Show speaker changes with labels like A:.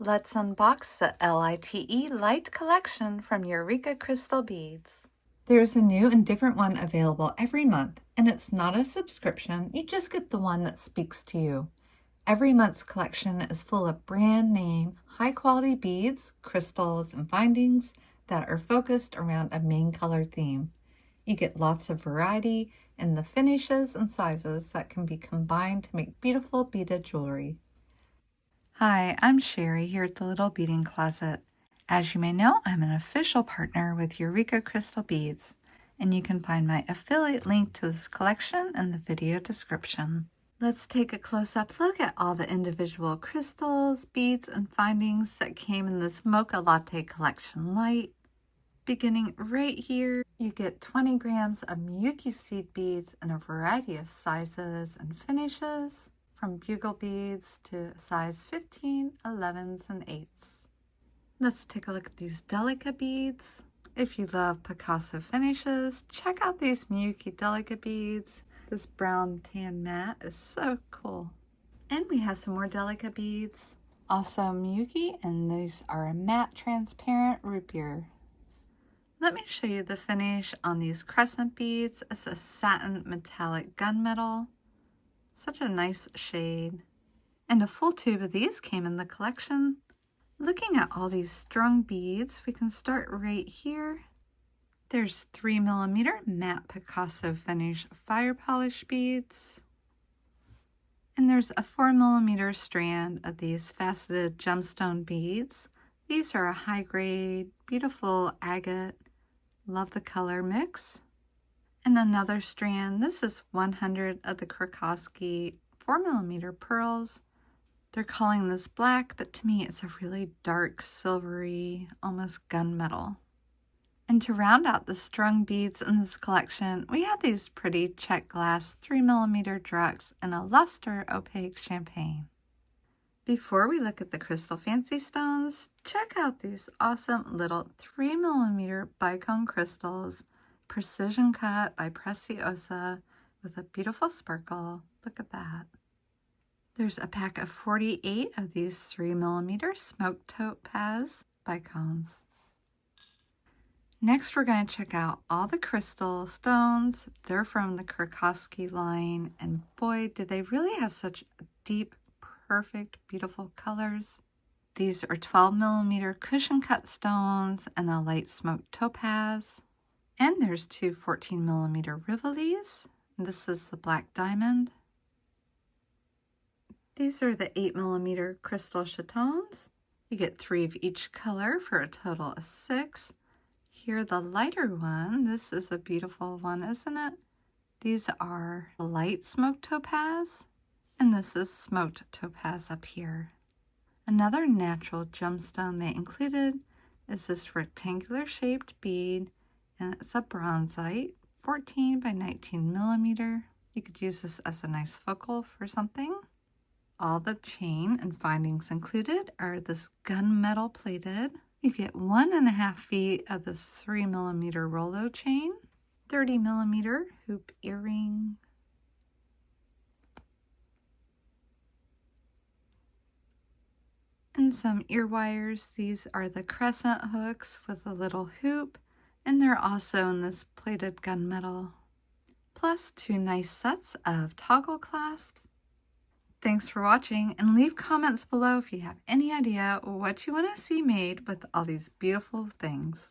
A: Let's unbox the LITE collection from Eureka Crystal Beads. There's a new and different one available every month, and it's not a subscription, you just get the one that speaks to you. Every month's collection is full of brand name, high quality beads, crystals, and bindings that are focused around a main color theme. You get lots of variety in the finishes and sizes that can be combined to make beautiful beaded jewelry. Hi, I'm Sherry here at the Little Beading Closet. As you may know, I'm an official partner with Eureka Crystal Beads, and you can find my affiliate link to this collection in the video description. Let's take a close-up look at all the individual crystals, beads, and findings that came in this Mocha Latte Collection LITE. Beginning right here, you get 20 grams of MIYUKI seed beads in a variety of sizes and finishes, from bugle beads to size 15, 11s, and 8s. Let's take a look at these DELICA beads. If you love Picasso finishes, check out these MIYUKI DELICA beads. This brown tan matte is so cool. And we have some more DELICA beads. Also MIYUKI, and these are a matte transparent root beer. Let me show you the finish on these crescent beads. It's a satin metallic gunmetal. Such a nice shade. And a full tube of these came in the collection. Looking at all these strung beads, we can start right here. There's 3mm matte Picasso finish fire polish beads. And there's a 4mm strand of these faceted gemstone beads. These are a high grade, beautiful agate. Love the color mix. And another strand, this is 100 of the CRESCENT 4mm pearls. They're calling this black, but to me it's a really dark, silvery, almost gunmetal. And to round out the strung beads in this collection, we have these pretty check glass 3mm DRUKS in a luster opaque champagne. Before we look at the crystal fancy stones, check out these awesome little 3mm bicone crystals, precision cut by PRECIOSA with a beautiful sparkle. Look at that. There's a pack of 48 of these 3mm smoked topaz bicones. Next, we're going to check out all the crystal stones. They're from the CRESCENT line, and boy, do they really have such deep, perfect, beautiful colors. These are 12mm cushion cut stones and a light smoked topaz. And there's two 14mm rivolis. This is the black diamond. These are the 8mm crystal chatons. You get 3 of each color for a total of 6. Here, the lighter one. This is a beautiful one, isn't it? These are light smoked topaz, and this is smoked topaz up here. Another natural gemstone they included is this rectangular shaped bead, and it's a bronzite, 14 by 19mm. You could use this as a nice focal for something. All the chain and findings included are this gunmetal plated. You get 1.5 feet of this 3mm Rollo chain, 30mm hoop earring, and some ear wires. These are the crescent hooks with a little hoop, and they're also in this plated gunmetal, plus 2 nice sets of toggle clasps. Thanks for watching, and leave comments below if you have any idea what you want to see made with all these beautiful things.